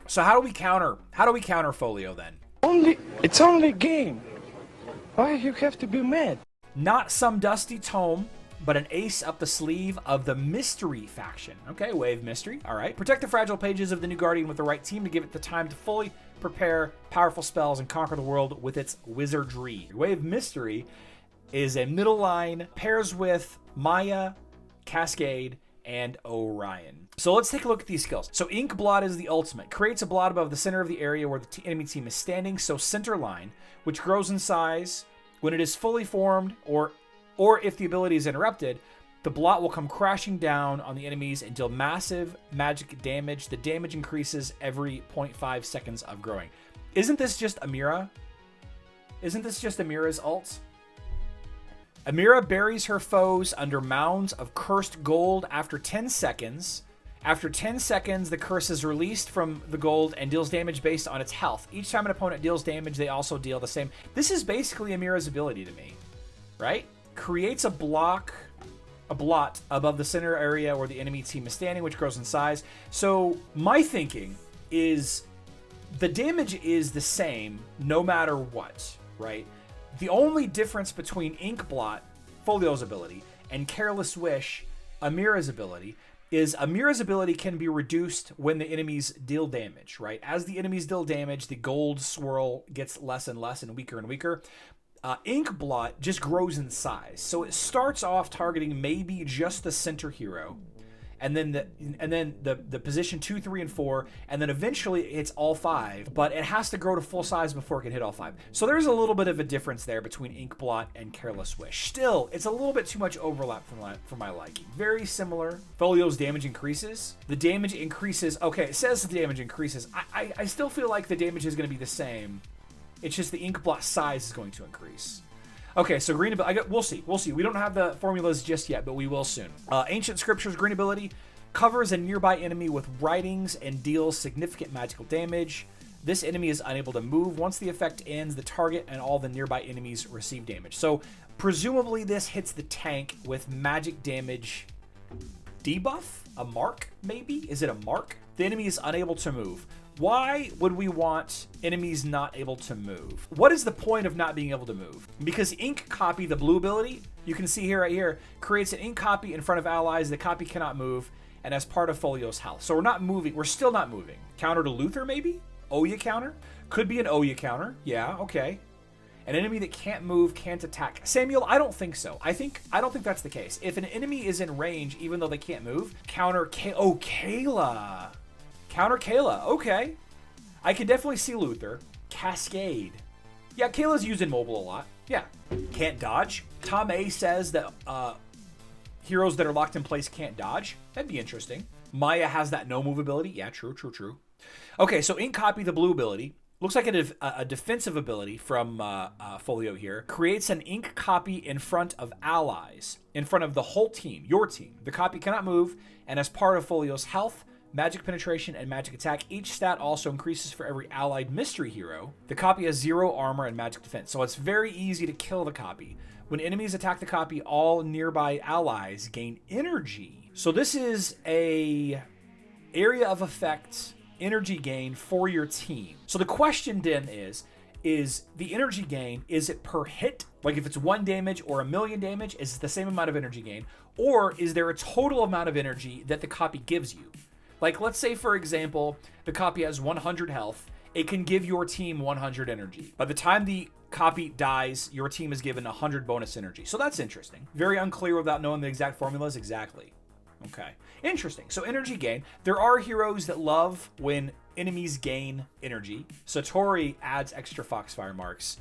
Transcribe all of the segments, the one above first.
So how do we counter Folio then? It's only a game. Why you have to be mad? Not some dusty tome, but an ace up the sleeve of the mystery faction. Okay, Wave Mystery. All right. Protect the fragile pages of the new Guardian with the right team to give it the time to fully prepare powerful spells and conquer the world with its wizardry. Wave Mystery is a middle line, pairs with Maya, Cascade, and Orion. So let's take a look at these skills. So Ink Blot is the ultimate. Creates a blot above the center of the area where the enemy team is standing, so center line, which grows in size when it is fully formed, or if the ability is interrupted, the blot will come crashing down on the enemies and deal massive magic damage. The damage increases every 0.5 seconds of growing. Isn't this just Amira? Isn't this just Amira's ult? Amira buries her foes under mounds of cursed gold after 10 seconds. After 10 seconds, the curse is released from the gold and deals damage based on its health. Each time an opponent deals damage, they also deal the same. This is basically Amira's ability to me, right? Creates a blot above the center area where the enemy team is standing, which grows in size. So my thinking is the damage is the same no matter what, right? The only difference between Ink Blot, Folio's ability, and Careless Wish, Amira's ability, is Amira's ability can be reduced when the enemies deal damage, right? As the enemies deal damage, the gold swirl gets less and less and weaker. Ink Blot just grows in size. So it starts off targeting maybe just the center hero, and then the position 2, 3, and 4, and then eventually it's all 5, but it has to grow to full size before it can hit all 5. So there's a little bit of a difference there between Ink Blot and Careless Wish. Still, it's a little bit too much overlap for my liking. Very similar. Folio's damage increases. The damage increases. Okay, it says the damage increases. I still feel like the damage is going to be the same. It's just the Ink Blot size is going to increase. Okay, so green ability, we'll see. We don't have the formulas just yet, but we will soon. Ancient Scriptures green ability covers a nearby enemy with writings and deals significant magical damage. This enemy is unable to move. Once the effect ends, the target and all the nearby enemies receive damage. So presumably this hits the tank with magic damage debuff? A mark, maybe? Is it a mark? The enemy is unable to move. Why would we want enemies not able to move? What is the point of not being able to move? Because Ink Copy, the blue ability, you can see here right here, creates an ink copy in front of allies. The copy cannot move, and as part of Folio's health. So we're not moving. We're still not moving. Counter to Luther, maybe? Oya counter? Could be an Oya counter. Yeah, okay. An enemy that can't move can't attack. Samuel, I don't think so. I don't think that's the case. If an enemy is in range, even though they can't move, counter Kayla. Counter Kayla, okay. I can definitely see Luther. Cascade. Yeah, Kayla's used in mobile a lot. Yeah. Can't dodge. Tom A says that heroes that are locked in place can't dodge. That'd be interesting. Maya has that no move ability. Yeah, true. Okay, so Ink Copy, the blue ability, looks like a defensive ability from Folio here. Creates an ink copy in front of allies, in front of the whole team, your team. The copy cannot move, and as part of Folio's health, magic penetration, and magic attack, each stat also increases for every allied mystery hero. The copy has 0 armor and magic defense, so it's very easy to kill the copy. When enemies attack the copy, all nearby allies gain energy. So this is a area of effect energy gain for your team. So the question then is the energy gain, is it per hit? Like if it's 1 damage or 1,000,000 damage, is it the same amount of energy gain? Or is there a total amount of energy that the copy gives you? Like, let's say, for example, the copy has 100 health. It can give your team 100 energy. By the time the copy dies, your team is given 100 bonus energy. So that's interesting. Very unclear without knowing the exact formulas exactly. Okay. Interesting. So energy gain. There are heroes that love when enemies gain energy. Satori adds extra Foxfire marks.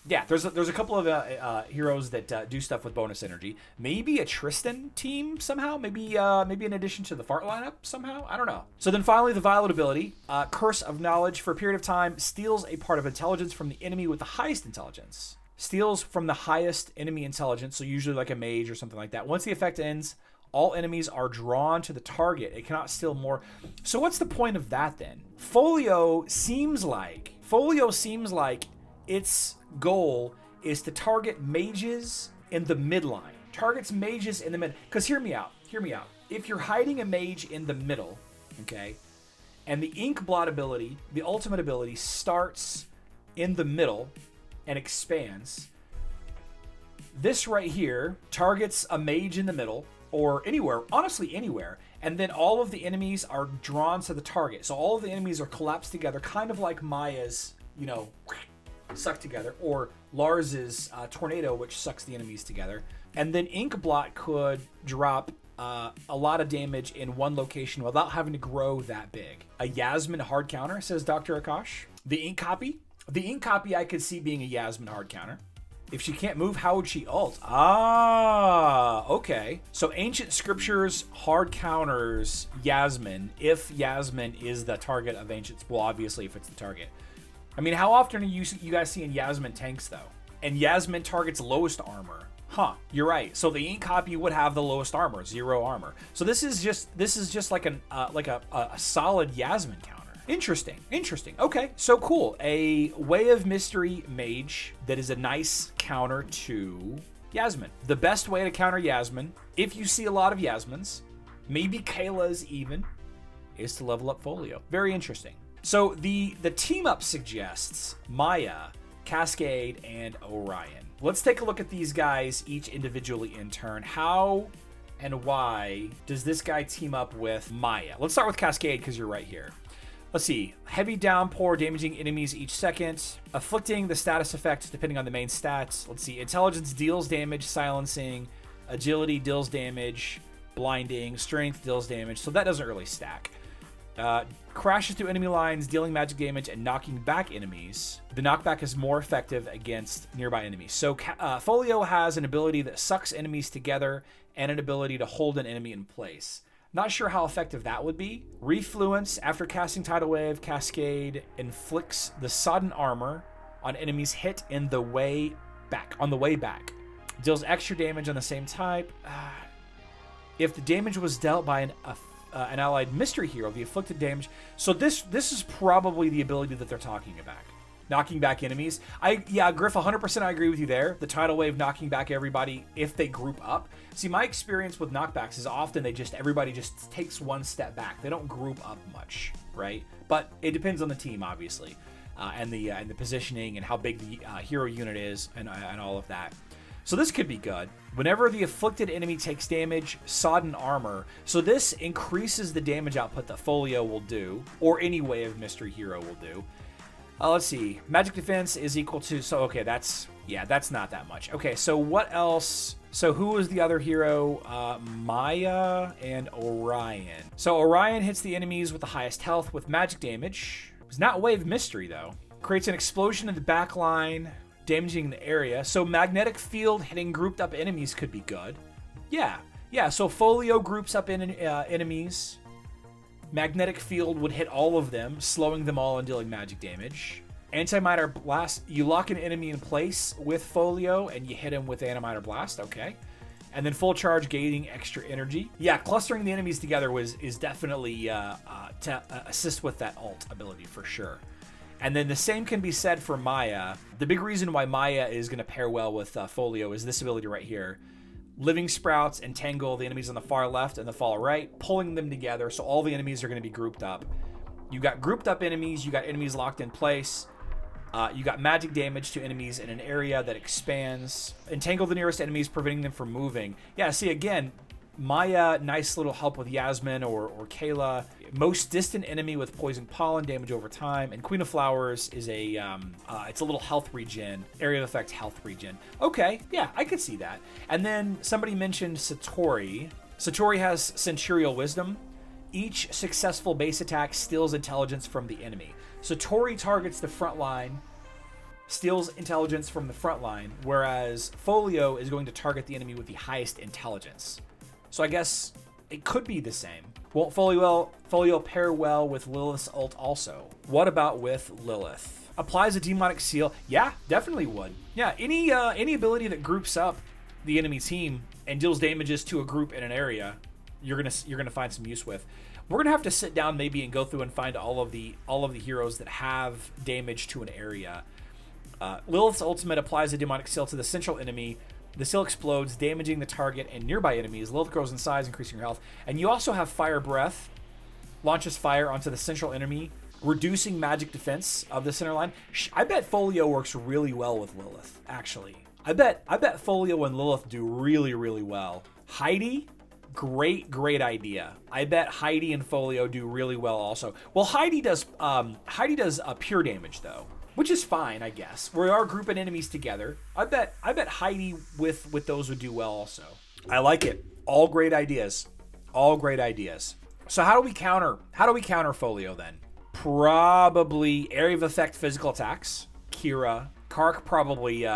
Yeah, there's a couple of heroes that do stuff with bonus energy. Maybe a Tristan team somehow. Maybe in addition to the Fart lineup somehow. I don't know. So then finally, the Violet ability, Curse of Knowledge. For a period of time, steals a part of intelligence from the enemy with the highest intelligence. Steals from the highest enemy intelligence, so usually like a mage or something like that. Once the effect ends, all enemies are drawn to the target. It cannot steal more. So what's the point of that then? Folio seems like its goal is to target mages in the midline. Targets mages in the mid. Because hear me out. If you're hiding a mage in the middle, okay, And the ink blot ability, the ultimate ability, starts in the middle and expands. This right here targets a mage in the middle or anywhere, honestly anywhere, and then all of the enemies are drawn to the target. So all of the enemies are collapsed together, kind of like Maya's, you know, suck together, or Lars's tornado, which sucks the enemies together. And then ink blot could drop a lot of damage in one location without having to grow that big. A Yasmin hard counter, says Dr. Akash. The ink copy I could see being a Yasmin hard counter. If she can't move, how would she ult? Ah, okay. So ancient scriptures hard counters Yasmin if Yasmin is the target of ancient. Well, obviously if it's the target. I mean, how often are you guys seeing Yasmin tanks though? And Yasmin targets lowest armor. Huh, you're right. So the ink copy would have the lowest armor, 0 armor. So this is just like a solid Yasmin counter. Interesting. Okay, so cool. A Way of Mystery mage that is a nice counter to Yasmin. The best way to counter Yasmin, if you see a lot of Yasmins, maybe Kayla's even, is to level up Folio. Very interesting. So the team up suggests Maya, Cascade, and Orion. Let's take a look at these guys each individually in turn. How and why does this guy team up with Maya? Let's start with Cascade because you're right here. Let's see. Heavy downpour, damaging enemies each second. Afflicting the status effect depending on the main stats. Let's see. Intelligence deals damage, silencing. Agility deals damage, blinding. Strength deals damage. So that doesn't really stack. Crashes through enemy lines, dealing magic damage and knocking back enemies. The knockback is more effective against nearby enemies. So Folio has an ability that sucks enemies together and an ability to hold an enemy in place. Not sure how effective that would be. Refluence, after casting Tidal Wave, Cascade inflicts the sodden armor on enemies hit in the way back. Deals extra damage on the same type. If the damage was dealt by an allied mystery hero, the afflicted damage. So this is probably the ability that they're talking about. Knocking back enemies. Griff, 100% I agree with you there. The Tidal Wave knocking back everybody if they group up. See, my experience with knockbacks is often everybody just takes one step back. They don't group up much, right? But it depends on the team, obviously, and the positioning and how big the hero unit is and all of that. So this could be good. Whenever the afflicted enemy takes damage, sodden armor. So this increases the damage output that Folio will do, or any Way of Mystery hero will do. Let's see. Magic defense is equal to... So, okay, that's not that much. Okay, so what else? So who was the other hero? Maya and Orion. So Orion hits the enemies with the highest health with magic damage. It's not Way of Mystery, though. Creates an explosion in the back line, damaging the area. So magnetic field hitting grouped up enemies could be good. Yeah, so Folio groups up enemies. Magnetic field would hit all of them, slowing them all and dealing magic damage. Anti-Miter Blast, you lock an enemy in place with Folio and you hit him with Anti-Miter Blast, okay. And then full charge, gaining extra energy. Yeah, clustering the enemies together is definitely to assist with that ult ability for sure. And then the same can be said for Maya. The big reason why Maya is going to pair well with Folio is this ability right here. Living Sprouts entangle the enemies on the far left and the far right, pulling them together so all the enemies are going to be grouped up. You got grouped up enemies, you got enemies locked in place, you got magic damage to enemies in an area that expands. Entangle the nearest enemies, preventing them from moving. Yeah, see, again, Maya, nice little help with Yasmin or Kayla. Most distant enemy with poison pollen, damage over time. And Queen of Flowers is it's a little health regen, area of effect health regen. Okay, yeah, I could see that. And then somebody mentioned Satori. Satori has Centurial Wisdom. Each successful base attack steals intelligence from the enemy. Satori targets the front line, steals intelligence from the front line, whereas Folio is going to target the enemy with the highest intelligence. So I guess it could be the same. Won't Folio pair well with Lilith's ult also? What about with Lilith? Applies a demonic seal. Yeah, definitely would. Yeah, any ability that groups up the enemy team and deals damages to a group in an area, you're gonna find some use with. We're gonna have to sit down maybe and go through and find all of the heroes that have damage to an area. Lilith's ultimate applies a demonic seal to the central enemy. The seal explodes, damaging the target and nearby enemies. Lilith grows in size, increasing your health. And you also have Fire Breath. launches fire onto the central enemy, reducing magic defense of the center line. I bet Folio works really well with Lilith, actually. I bet Folio and Lilith do really, really well. Heidi, great idea. I bet Heidi and Folio do really well also. Well, Heidi does pure damage though, which is fine, I guess. We are grouping enemies together. I bet Heidi with those would do well also. I like it. All great ideas. All great ideas. So how do we counter Folio then? Probably area of effect physical attacks. Kira. Kark probably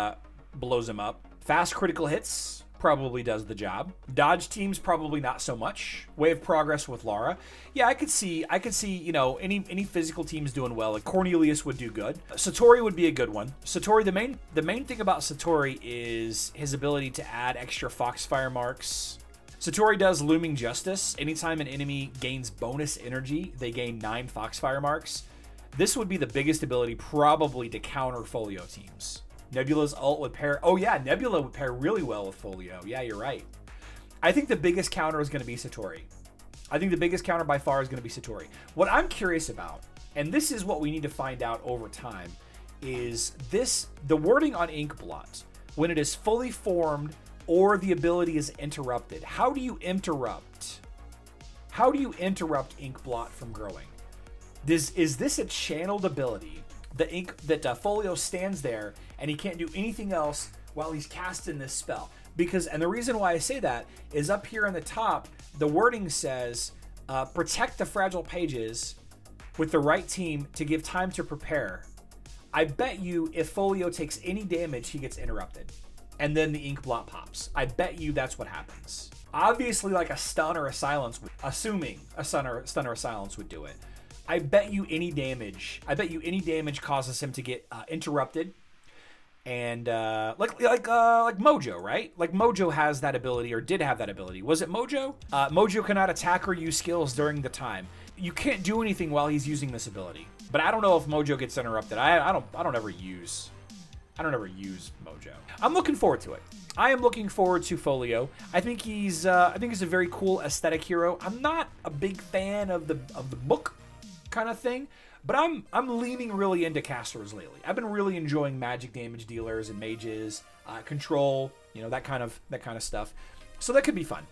blows him up. Fast critical hits probably does the job. Dodge teams probably not so much. Wave progress with Lara. Yeah, I could see, you know, any physical teams doing well. Like Cornelius would do good. Satori would be a good one. Satori, the main thing about Satori is his ability to add extra Foxfire marks. Satori does Looming Justice. Anytime an enemy gains bonus energy, they gain 9 Foxfire marks. This would be the biggest ability probably to counter Folio teams. Nebula's ult would pair... Oh yeah, Nebula would pair really well with Folio. Yeah, you're right. I think the biggest counter is going to be Satori. I think the biggest counter by far is going to be Satori. What I'm curious about, and this is what we need to find out over time, is the wording on Inkblot. When it is fully formed or the ability is interrupted, how do you interrupt? How do you interrupt Inkblot from growing? Is this a channeled ability? The ink that Folio stands there and he can't do anything else while he's casting this spell. Because, and the reason why I say that is up here on the top, the wording says, protect the fragile pages with the right team to give time to prepare. I bet you if Folio takes any damage, he gets interrupted. And then the ink blot pops. I bet you that's what happens. Obviously, like a stun or a silence, assuming a stun or a silence would do it. I bet you any damage causes him to get interrupted. And like Mojo, right? Like Mojo has that ability, or did have that ability. Was it Mojo? Mojo cannot attack or use skills during the time. You can't do anything while he's using this ability. But I don't know if Mojo gets interrupted. I don't ever use Mojo. I'm looking forward to it. I am looking forward to Folio. I think he's a very cool aesthetic hero. I'm not a big fan of the book kind of thing, but I'm leaning really into casters lately. I've been really enjoying magic damage dealers and mages, control, you know, that kind of stuff. So that could be fun.